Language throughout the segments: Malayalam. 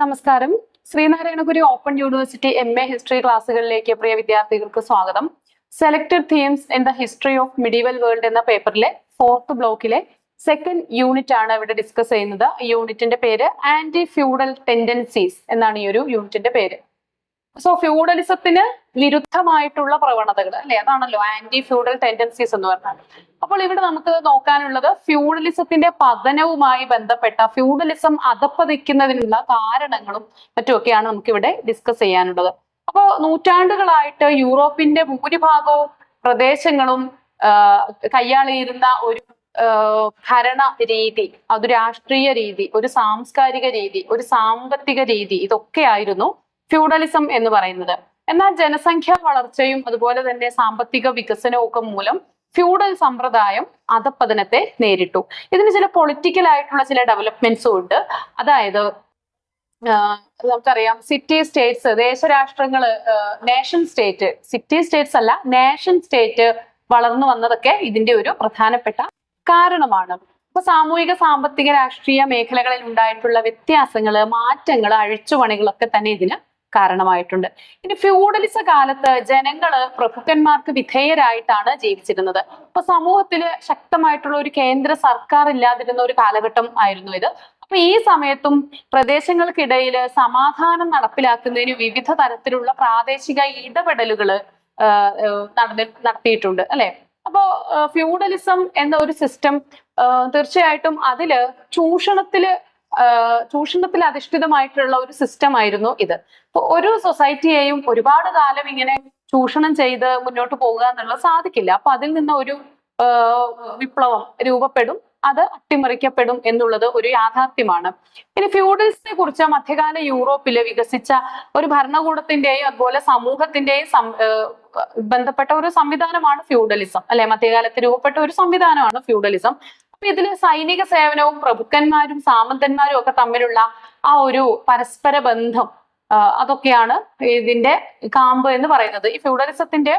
നമസ്കാരം. Sreenarayanaguru open university MA history ക്ലാസ്സുകളിലേക്ക് പ്രിയ വിദ്യാർത്ഥികൾക്ക് സ്വാഗതം. Selected themes in the history of medieval world എന്ന പേപ്പറിലെ 4th ബ്ലോക്കിലെ സെക്കൻഡ് യൂണിറ്റ് ആണ് ഇവിടെ ഡിസ്കസ് ചെയ്യുന്നത്. ഈ യൂണിറ്റിന്റെ പേര് ആന്റി ഫ്യൂഡൽ ടെൻഡൻസീസ് എന്നാണ് ഈ ഒരു യൂണിറ്റിന്റെ പേര്. സോ ഫ്യൂഡലിസത്തിന് വിരുദ്ധമായിട്ടുള്ള പ്രവണതകൾ അല്ലെ, അതാണല്ലോ ആന്റി ഫ്യൂഡൽ ടെൻഡൻസീസ് എന്ന് പറഞ്ഞാൽ. അപ്പോൾ ഇവിടെ നമുക്ക് നോക്കാനുള്ളത് ഫ്യൂഡലിസത്തിന്റെ പതനവുമായി ബന്ധപ്പെട്ട ഫ്യൂഡലിസം അധപ്പതിക്കുന്നതിനുള്ള കാരണങ്ങളും മറ്റുമൊക്കെയാണ് നമുക്ക് ഇവിടെ ഡിസ്കസ് ചെയ്യാനുള്ളത്. അപ്പോൾ നൂറ്റാണ്ടുകളായിട്ട് യൂറോപ്പിന്റെ ഭൂരിഭാഗവും പ്രദേശങ്ങളും കൈയാളിയിരുന്ന ഒരു ഭരണ രീതി, അത് രാഷ്ട്രീയ രീതി, ഒരു സാംസ്കാരിക രീതി, ഒരു സാമ്പത്തിക രീതി, ഇതൊക്കെ ആയിരുന്നു ഫ്യൂഡലിസം എന്ന് പറയുന്നത്. എന്നാൽ ജനസംഖ്യാ വളർച്ചയും അതുപോലെ തന്നെ സാമ്പത്തിക വികസനവും ഒക്കെ മൂലം ഫ്യൂഡൽ സമ്പ്രദായം അധപ്പതനത്തെ നേരിട്ടു. ഇതിന് ചില പൊളിറ്റിക്കൽ ആയിട്ടുള്ള ചില ഡെവലപ്മെന്റ്സും ഉണ്ട്. അതായത് നമുക്കറിയാം സിറ്റി സ്റ്റേറ്റ്സ്, ദേശരാഷ്ട്രങ്ങള്, നേഷൻ സ്റ്റേറ്റ്, സിറ്റി സ്റ്റേറ്റ്സ് അല്ല നേഷൻ സ്റ്റേറ്റ് വളർന്നു വന്നതൊക്കെ ഇതിന്റെ ഒരു പ്രധാനപ്പെട്ട കാരണമാണ്. ഇപ്പൊ സാമൂഹിക സാമ്പത്തിക രാഷ്ട്രീയ മേഖലകളിൽ ഉണ്ടായിട്ടുള്ള വ്യത്യാസങ്ങള്, മാറ്റങ്ങള്, അഴിച്ചുപണികളൊക്കെ തന്നെ ഇതിന് കാരണമായിട്ടുണ്ട്. ഇനി ഫ്യൂഡലിസ കാലത്ത് ജനങ്ങള് പ്രഭുക്കന്മാർക്ക് വിധേയരായിട്ടാണ് ജീവിച്ചിരുന്നത്. ഇപ്പൊ സമൂഹത്തില് ശക്തമായിട്ടുള്ള ഒരു കേന്ദ്ര സർക്കാർ ഇല്ലാതിരുന്ന ഒരു കാലഘട്ടം ആയിരുന്നു ഇത്. അപ്പൊ ഈ സമയത്തും പ്രദേശങ്ങൾക്കിടയിൽ സമാധാനം നടപ്പിലാക്കുന്നതിന് വിവിധ തരത്തിലുള്ള പ്രാദേശിക ഇടപെടലുകള് നടത്തിയിട്ടുണ്ട് അല്ലെ. അപ്പോ ഫ്യൂഡലിസം എന്ന ഒരു സിസ്റ്റം തീർച്ചയായിട്ടും അതില് ചൂഷണത്തിൽ അധിഷ്ഠിതമായിട്ടുള്ള ഒരു സിസ്റ്റം ആയിരുന്നു ഇത്. അപ്പൊ ഒരു സൊസൈറ്റിയെയും ഒരുപാട് കാലം ഇങ്ങനെ ചൂഷണം ചെയ്ത് മുന്നോട്ട് പോകുക എന്നുള്ളത് സാധിക്കില്ല. അപ്പൊ അതിൽ നിന്ന് ഒരു വിപ്ലവം രൂപപ്പെടും, അത് അട്ടിമറിക്കപ്പെടും എന്നുള്ളത് ഒരു യാഥാർത്ഥ്യമാണ്. ഇനി ഫ്യൂഡലിസത്തെ കുറിച്ച് മധ്യകാല യൂറോപ്പില് വികസിച്ച ഒരു ഭരണകൂടത്തിന്റെയും അതുപോലെ സമൂഹത്തിന്റെയും ബന്ധപ്പെട്ട ഒരു സംവിധാനമാണ് ഫ്യൂഡലിസം അല്ലെ. മധ്യകാലത്ത് രൂപപ്പെട്ട ഒരു സംവിധാനമാണ് ഫ്യൂഡലിസം. അപ്പൊ ഇതില് സൈനിക സേവനവും പ്രഭുക്കന്മാരും സാമന്തന്മാരും ഒക്കെ തമ്മിലുള്ള ആ ഒരു പരസ്പര ബന്ധം, അതൊക്കെയാണ് ഇതിന്റെ കാമ്പ് എന്ന് പറയുന്നത്. ഈ ഫ്യൂഡലിസത്തിന്റെ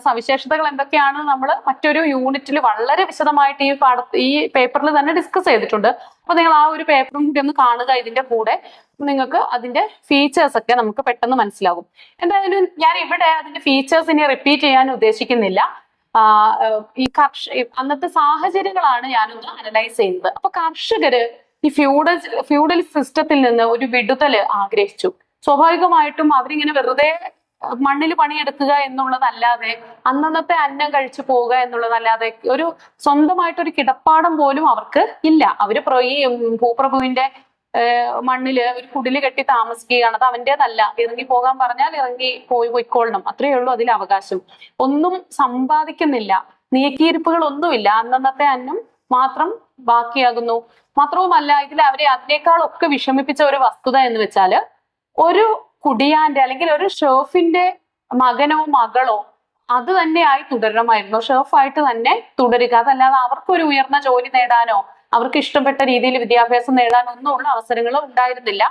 സവിശേഷതകൾ എന്തൊക്കെയാണ് നമ്മൾ മറ്റൊരു യൂണിറ്റിൽ വളരെ വിശദമായിട്ട് ഈ പേപ്പറിൽ തന്നെ ഡിസ്കസ് ചെയ്തിട്ടുണ്ട്. അപ്പൊ നിങ്ങൾ ആ ഒരു പേപ്പറും കൂടി ഒന്ന് കാണുക. ഇതിന്റെ കൂടെ നിങ്ങൾക്ക് അതിന്റെ ഫീച്ചേഴ്സ് ഒക്കെ നമുക്ക് പെട്ടെന്ന് മനസ്സിലാകും. എന്തായാലും ഞാൻ ഇവിടെ അതിന്റെ ഫീച്ചേഴ്സ് ഇനി റിപ്പീറ്റ് ചെയ്യാൻ ഉദ്ദേശിക്കുന്നില്ല. ഈ അന്നത്തെ സാഹചര്യങ്ങളാണ് ഞാനൊന്ന് അനലൈസ് ചെയ്യുന്നത്. അപ്പൊ കർഷകര് ഈ ഫ്യൂഡൽ സിസ്റ്റത്തിൽ നിന്ന് ഒരു വിടുതല് ആഗ്രഹിച്ചു. സ്വാഭാവികമായിട്ടും അവരിങ്ങനെ വെറുതെ മണ്ണിൽ പണിയെടുക്കുക എന്നുള്ളതല്ലാതെ, അന്നന്നത്തെ അന്നം കഴിച്ചു പോവുക എന്നുള്ളതല്ലാതെ ഒരു സ്വന്തമായിട്ടൊരു കിടപ്പാടം പോലും അവർക്ക് ഇല്ല. അവര് ഈ ഭൂപ്രഭുവിന്റെ മണ്ണില് ഒരു കുടില് കെട്ടി താമസിക്കുകയാണ്. അത് അവൻ്റെതല്ല. ഇറങ്ങി പോകാൻ പറഞ്ഞാൽ ഇറങ്ങി പോയിക്കൊള്ളണം, അത്രയേ ഉള്ളൂ അതിൽ അവകാശം. ഒന്നും സമ്പാദിക്കുന്നില്ല, നീക്കിയിരിപ്പുകളൊന്നുമില്ല, അന്നന്നത്തെ അന്നം മാത്രം ബാക്കിയാകുന്നു. മാത്രവുമല്ല, ഇതിൽ അവരെ അതിനേക്കാളൊക്കെ വിഷമിപ്പിച്ച ഒരു വസ്തുത എന്ന് വെച്ചാല്, ഒരു കുടിയാന്റെ അല്ലെങ്കിൽ ഒരു ഷെർഫിന്റെ മകനോ മകളോ അത് തന്നെയായി തുടരണമായിരുന്നു. ഷെർഫായിട്ട് തന്നെ തുടരുക. അതല്ലാതെ അവർക്കൊരു ഉയർന്ന ജോലി നേടാനോ അവർക്ക് ഇഷ്ടപ്പെട്ട രീതിയിൽ വിദ്യാഭ്യാസം നേടാനോ ഒന്നുമുള്ള അവസരങ്ങൾ ഉണ്ടായിരുന്നില്ല.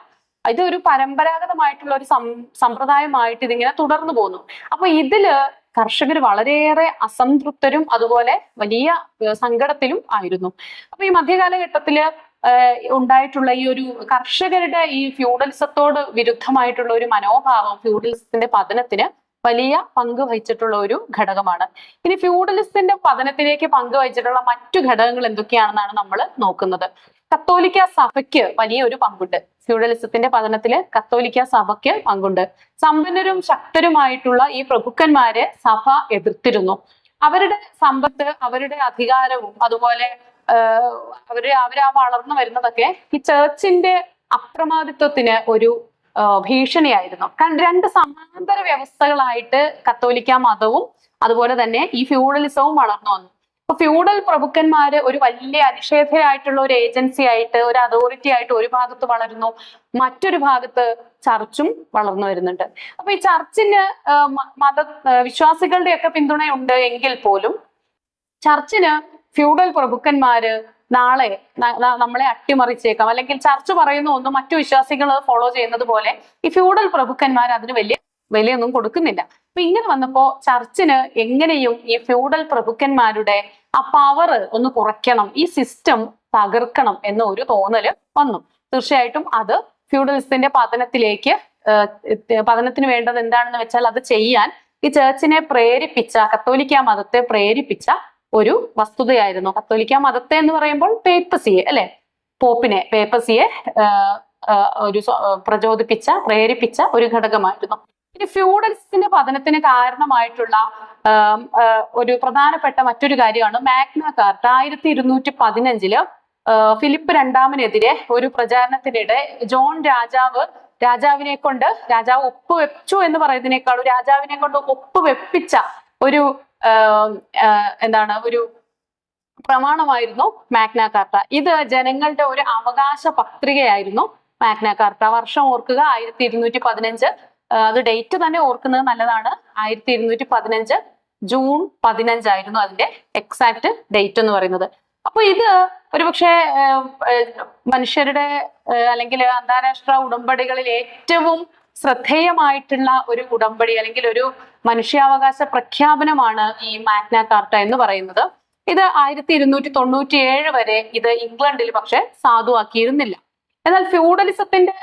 ഇതൊരു പരമ്പരാഗതമായിട്ടുള്ള ഒരു സമ്പ്രദായമായിട്ട് ഇതിങ്ങനെ തുടർന്നു പോന്നു. അപ്പൊ ഇതില് കർഷകർ വളരെയേറെ അസംതൃപ്തരും അതുപോലെ വലിയ സങ്കടത്തിലും ആയിരുന്നു. അപ്പൊ ഈ മധ്യകാലഘട്ടത്തില് ഉണ്ടായിട്ടുള്ള ഈ ഒരു കർഷകരുടെ ഈ ഫ്യൂഡലിസത്തോട് വിരുദ്ധമായിട്ടുള്ള ഒരു മനോഭാവം ഫ്യൂഡലിസത്തിന്റെ പതനത്തിന് വലിയ പങ്ക് വഹിച്ചിട്ടുള്ള ഒരു ഘടകമാണ്. ഇനി ഫ്യൂഡലിസത്തിന്റെ പതനത്തിലേക്ക് പങ്കുവഹിച്ചിട്ടുള്ള മറ്റു ഘടകങ്ങൾ എന്തൊക്കെയാണെന്നാണ് നമ്മൾ നോക്കുന്നത്. കത്തോലിക്ക സഭയ്ക്ക് വലിയൊരു പങ്കുണ്ട്. ഫ്യൂഡലിസത്തിന്റെ പതനത്തില് കത്തോലിക്ക സഭയ്ക്ക് പങ്കുണ്ട്. സമ്പന്നരും ശക്തരുമായിട്ടുള്ള ഈ പ്രഭുക്കന്മാരെ സഭ എതിർത്തിരുന്നു. അവരുടെ സമ്പത്ത്, അവരുടെ അധികാരവും അതുപോലെ അവര് വളർന്നു വരുന്നതൊക്കെ ഈ ചേർച്ചിന്റെ അപ്രമാദിത്വത്തിന് ഒരു ഭീഷണിയായിരുന്നു. രണ്ട് സമാന്തര വ്യവസ്ഥകളായിട്ട് കത്തോലിക്ക മതവും അതുപോലെ തന്നെ ഈ ഫ്യൂഡലിസവും വളർന്നു വന്നു. അപ്പൊ ഫ്യൂഡൽ പ്രഭുക്കന്മാര് ഒരു വലിയ അനിഷേധ്യരായിട്ടുള്ള ഒരു ഏജൻസി ആയിട്ട്, ഒരു അതോറിറ്റി ആയിട്ട് ഒരു ഭാഗത്ത് വളരുന്നു, മറ്റൊരു ഭാഗത്ത് ചർച്ചും വളർന്നു വരുന്നുണ്ട്. അപ്പൊ ഈ ചർച്ചിന് വിശ്വാസികളുടെ ഒക്കെ പിന്തുണയുണ്ട് എങ്കിൽ പോലും ചർച്ചിന് ഫ്യൂഡൽ പ്രഭുക്കന്മാര് നാളെ നമ്മളെ അട്ടിമറിച്ചേക്കാം, അല്ലെങ്കിൽ ചർച്ച് പറയുന്ന ഒന്നും മറ്റു വിശ്വാസികൾ ഫോളോ ചെയ്യുന്നത് പോലെ ഈ ഫ്യൂഡൽ പ്രഭുക്കന്മാർ അതിന് വലിയ വിലയൊന്നും കൊടുക്കുന്നില്ല. അപ്പൊ ഇങ്ങനെ വന്നപ്പോ ചർച്ചിന് എങ്ങനെയും ഈ ഫ്യൂഡൽ പ്രഭുക്കന്മാരുടെ ആ പവർ ഒന്ന് കുറയ്ക്കണം, ഈ സിസ്റ്റം തകർക്കണം എന്ന ഒരു തോന്നല് വന്നു. തീർച്ചയായിട്ടും അത് ഫ്യൂഡലിസത്തിന്റെ പതനത്തിന് വേണ്ടത് എന്താണെന്ന് വെച്ചാൽ അത് ചെയ്യാൻ ഈ ചേർച്ചിനെ പ്രേരിപ്പിച്ച, കത്തോലിക്ക മതത്തെ പ്രേരിപ്പിച്ച ഒരു വസ്തുതയായിരുന്നു. കത്തോലിക്ക മതത്തെ എന്ന് പറയുമ്പോൾ പേപ്പസിയെ അല്ലെ, പേപ്പസിയെ പ്രേരിപ്പിച്ച ഒരു ഘടകമായിരുന്നു. ഇനി ഫ്യൂഡലിസത്തിന്റെ പതനത്തിന് കാരണമായിട്ടുള്ള ഒരു പ്രധാനപ്പെട്ട മറ്റൊരു കാര്യമാണ് മാഗ്ന കാർട്ട. 1215 ഫിലിപ്പ് രണ്ടാമനെതിരെ ഒരു പ്രചാരണത്തിനിടെ ജോൺ രാജാവ് ഒപ്പുവെച്ചു എന്ന് പറയുന്നതിനേക്കാൾ രാജാവിനെ കൊണ്ട് ഒപ്പുവെപ്പിച്ച ഒരു ഒരു പ്രമാണമായിരുന്നു മാഗ്ന കാർട്ട. ഇത് ജനങ്ങളുടെ ഒരു അവകാശ പത്രികയായിരുന്നു മാഗ്ന കാർട്ട. വർഷം ഓർക്കുക, 1215. അത് ഡേറ്റ് തന്നെ ഓർക്കുന്നത് നല്ലതാണ്. 1215 ജൂൺ 15 ആയിരുന്നു അതിന്റെ എക്സാക്ട് ഡേറ്റ് എന്ന് പറയുന്നത്. അപ്പൊ ഇത് ഒരുപക്ഷെ മനുഷ്യരുടെ അല്ലെങ്കിൽ അന്താരാഷ്ട്ര ഉടമ്പടികളിൽ ഏറ്റവും ശ്രദ്ധേയമായിട്ടുള്ള ഒരു ഉടമ്പടി അല്ലെങ്കിൽ ഒരു മനുഷ്യാവകാശ പ്രഖ്യാപനമാണ് ഈ മാഗ്ന കാർട്ട എന്ന് പറയുന്നത്. ഇത് 1297 വരെ ഇത് ഇംഗ്ലണ്ടിൽ പക്ഷെ സാധുവാക്കിയിരുന്നില്ല. എന്നാൽ ഫ്യൂഡലിസത്തിന്റെ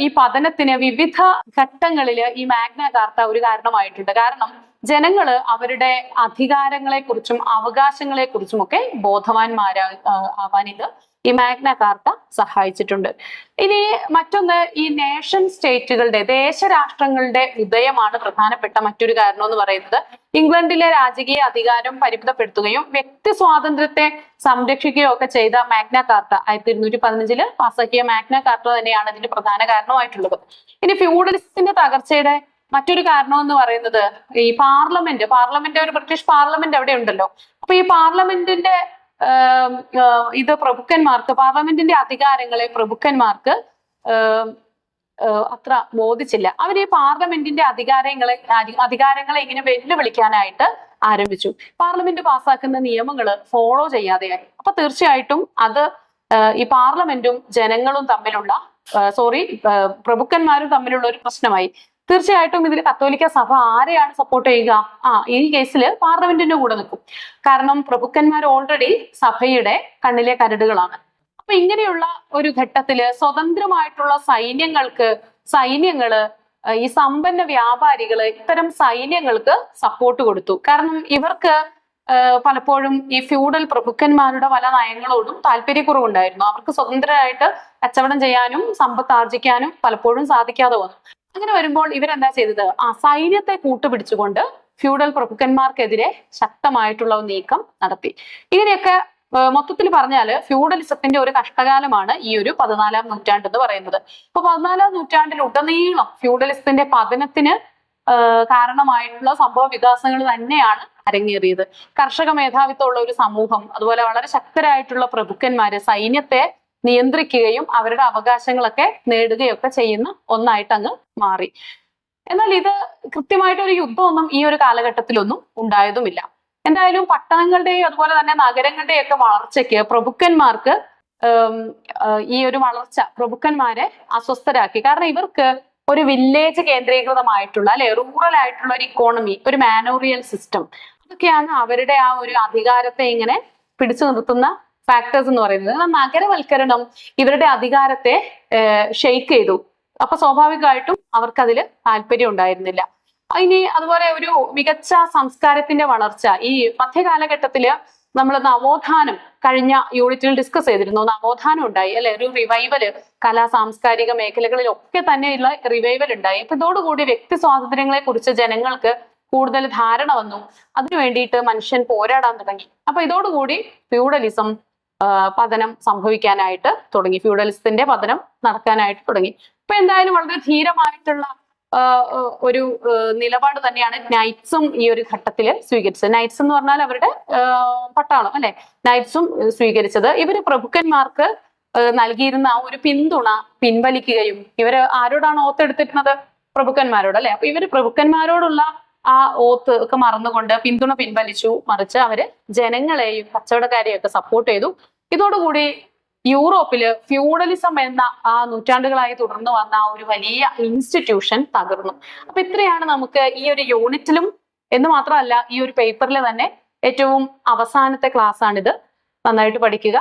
ഈ പതനത്തിന് വിവിധ ഘട്ടങ്ങളിൽ ഈ മാഗ്ന കാർട്ട ഒരു കാരണമായിട്ടുണ്ട്. കാരണം ജനങ്ങള് അവരുടെ അധികാരങ്ങളെ കുറിച്ചും അവകാശങ്ങളെ കുറിച്ചും ഒക്കെ ബോധവാന്മാരാവാൻ ഇത് ഈ മാഗ്ന കാർട്ട സഹായിച്ചിട്ടുണ്ട്. ഇനി മറ്റൊന്ന്, ഈ നേഷൻ സ്റ്റേറ്റുകളുടെ, ദേശരാഷ്ട്രങ്ങളുടെ ഉദയമാണ് പ്രധാനപ്പെട്ട മറ്റൊരു കാരണം എന്ന് പറയുന്നത്. ഇംഗ്ലണ്ടിലെ രാജകീയ അധികാരം പരിമിതപ്പെടുത്തുകയും വ്യക്തി സ്വാതന്ത്ര്യത്തെ സംരക്ഷിക്കുകയും ഒക്കെ ചെയ്ത മാഗ്ന കാർട്ട 1215 പാസാക്കിയ മാഗ്ന കാർട്ട തന്നെയാണ് ഇതിന്റെ പ്രധാന കാരണമായിട്ടുള്ളത്. ഇനി ഫ്യൂഡലിസത്തിന്റെ തകർച്ചയുടെ മറ്റൊരു കാരണം എന്ന് പറയുന്നത് ഈ പാർലമെന്റ് ഒരു ബ്രിട്ടീഷ് പാർലമെന്റ് അവിടെ ഉണ്ടല്ലോ. അപ്പൊ ഈ പാർലമെന്റിന്റെ ഇത് പാർലമെന്റിന്റെ അധികാരങ്ങളെ പ്രഭുക്കന്മാർക്ക് അത്ര ബോധിച്ചില്ല. അവർ ഈ പാർലമെന്റിന്റെ അധികാരങ്ങളെ ഇങ്ങനെ വെല്ലുവിളിക്കാനായിട്ട് ആരംഭിച്ചു. പാർലമെന്റ് പാസ്സാക്കുന്ന നിയമങ്ങൾ ഫോളോ ചെയ്യാതെയായി. അപ്പൊ തീർച്ചയായിട്ടും അത് ഈ പാർലമെന്റും ജനങ്ങളും തമ്മിലുള്ള പ്രഭുക്കന്മാരും തമ്മിലുള്ള ഒരു പ്രശ്നമായി. തീർച്ചയായിട്ടും ഇതിൽ കത്തോലിക്ക സഭ ആരെയാണ് സപ്പോർട്ട് ചെയ്യുക? ഈ കേസിൽ പാർലമെന്റിന്റെ കൂടെ നിൽക്കും. കാരണം പ്രഭുക്കന്മാർ ഓൾറെഡി സഭയുടെ കണ്ണിലെ കരടുകളാണ്. അപ്പൊ ഇങ്ങനെയുള്ള ഒരു ഘട്ടത്തില് സ്വതന്ത്രമായിട്ടുള്ള സൈന്യങ്ങള് ഈ സമ്പന്ന വ്യാപാരികള് ഇത്തരം സൈന്യങ്ങൾക്ക് സപ്പോർട്ട് കൊടുത്തു. കാരണം ഇവർക്ക് പലപ്പോഴും ഈ ഫ്യൂഡൽ പ്രഭുക്കന്മാരുടെ പല നയങ്ങളോടും താല്പര്യക്കുറവുണ്ടായിരുന്നു. അവർക്ക് സ്വതന്ത്രമായിട്ട് കച്ചവടം ചെയ്യാനും സമ്പത്ത് ആർജിക്കാനും പലപ്പോഴും സാധിക്കാതെ വന്നു. അങ്ങനെ വരുമ്പോൾ ഇവരെന്താ ചെയ്തത്? സൈന്യത്തെ കൂട്ടുപിടിച്ചുകൊണ്ട് ഫ്യൂഡൽ പ്രഭുക്കന്മാർക്കെതിരെ ശക്തമായിട്ടുള്ള നീക്കം നടത്തി. ഇങ്ങനെയൊക്കെ മൊത്തത്തിൽ പറഞ്ഞാല് ഫ്യൂഡലിസത്തിന്റെ ഒരു കഷ്ടകാലമാണ് ഈ ഒരു 14-ാം നൂറ്റാണ്ട് എന്ന് പറയുന്നത്. ഇപ്പൊ 14-ാം നൂറ്റാണ്ടിൽ ഉടനീളം ഫ്യൂഡലിസത്തിന്റെ പതനത്തിന് കാരണമായിട്ടുള്ള സംഭവ വികാസങ്ങൾ തന്നെയാണ് അരങ്ങേറിയത്. കർഷക മേധാവിത്വമുള്ള ഒരു സമൂഹം, അതുപോലെ വളരെ ശക്തരായിട്ടുള്ള പ്രഭുക്കന്മാര് സൈന്യത്തെ നിയന്ത്രിക്കുകയും അവരുടെ അവകാശങ്ങളൊക്കെ നേടുകയൊക്കെ ചെയ്യുന്ന ഒന്നായിട്ട് അങ്ങ് മാറി. എന്നാൽ ഇത് കൃത്യമായിട്ടൊരു യുദ്ധമൊന്നും ഈ ഒരു കാലഘട്ടത്തിലൊന്നും ഉണ്ടായതുമില്ല. എന്തായാലും പട്ടണങ്ങളുടെയും അതുപോലെ തന്നെ നഗരങ്ങളുടെയും ഒക്കെ വളർച്ചയ്ക്ക് പ്രഭുക്കന്മാർക്ക് ഈ ഒരു വളർച്ച പ്രഭുക്കന്മാരെ അസ്വസ്ഥരാക്കി. കാരണം ഇവർക്ക് ഒരു വില്ലേജ് കേന്ദ്രീകൃതമായിട്ടുള്ള റൂറൽ ആയിട്ടുള്ള ഒരു ഇക്കോണമി, ഒരു മാനോറിയൽ സിസ്റ്റം, അതൊക്കെയാണ് അവരുടെ ആ ഒരു അധികാരത്തെ ഇങ്ങനെ പിടിച്ചു നിർത്തുന്ന ഫാക്ടേഴ്സ് എന്ന് പറയുന്നത്. നഗരവൽക്കരണം ഇവരുടെ അധികാരത്തെ ഷെയ്ക്ക് ചെയ്തു. അപ്പൊ സ്വാഭാവികമായിട്ടും അവർക്കതിൽ താല്പര്യം ഉണ്ടായിരുന്നില്ല. ഇനി അതുപോലെ ഒരു മികച്ച സംസ്കാരത്തിന്റെ വളർച്ച, ഈ മധ്യകാലഘട്ടത്തില് നമ്മൾ നവോത്ഥാനം കഴിഞ്ഞ യൂണിറ്റിൽ ഡിസ്കസ് ചെയ്തിരുന്നു. നവോത്ഥാനം ഉണ്ടായി അല്ലെ, ഒരു റിവൈവല് കലാ സാംസ്കാരിക മേഖലകളിലൊക്കെ തന്നെയുള്ള റിവൈവൽ ഉണ്ടായി. അപ്പൊ ഇതോടുകൂടി വ്യക്തി സ്വാതന്ത്ര്യങ്ങളെ കുറിച്ച് ജനങ്ങൾക്ക് കൂടുതൽ ധാരണ വന്നു. അതിനു വേണ്ടിയിട്ട് മനുഷ്യൻ പോരാടാൻ തുടങ്ങി. അപ്പൊ ഇതോടുകൂടി ഫ്യൂഡലിസം പതനം സംഭവിക്കാനായിട്ട് തുടങ്ങി, ഫ്യൂഡലിസത്തിന്റെ പതനം നടക്കാനായിട്ട് തുടങ്ങി. ഇപ്പൊ എന്തായാലും വളരെ ധീരമായിട്ടുള്ള ഒരു നിലപാട് തന്നെയാണ് നൈറ്റ്സും ഈ ഒരു ഘട്ടത്തിൽ സ്വീകരിച്ചത്. നൈറ്റ്സ് എന്ന് പറഞ്ഞാൽ അവരുടെ പട്ടാളം അല്ലെ, നൈറ്റ്സും സ്വീകരിച്ചത്. ഇവര് പ്രഭുക്കന്മാർക്ക് നൽകിയിരുന്ന ആ ഒരു പിന്തുണ പിൻവലിക്കുകയും, ഇവര് ആരോടാണ് ഓത്തെടുത്തിരുന്നത്? പ്രഭുക്കന്മാരോട് അല്ലെ. അപ്പൊ ഇവര് പ്രഭുക്കന്മാരോടുള്ള ആ ഓത്ത് ഒക്കെ മറന്നുകൊണ്ട് പിന്തുണ പിൻവലിച്ചു. മറിച്ച് അവര് ജനങ്ങളെയും കച്ചവടക്കാരെയും ഒക്കെ സപ്പോർട്ട് ചെയ്തു. ഇതോടുകൂടി യൂറോപ്പില് ഫ്യൂഡലിസം എന്ന ആ നൂറ്റാണ്ടുകളായി തുടർന്ന് വന്ന ആ ഒരു വലിയ ഇൻസ്റ്റിറ്റ്യൂഷൻ തകർന്നു. അപ്പൊ ഇത്രയാണ് നമുക്ക് ഈ ഒരു യൂണിറ്റിലും എന്ന് മാത്രമല്ല ഈ ഒരു പേപ്പറിൽ തന്നെ ഏറ്റവും അവസാനത്തെ ക്ലാസ് ആണിത്. നന്നായിട്ട് പഠിക്കുക.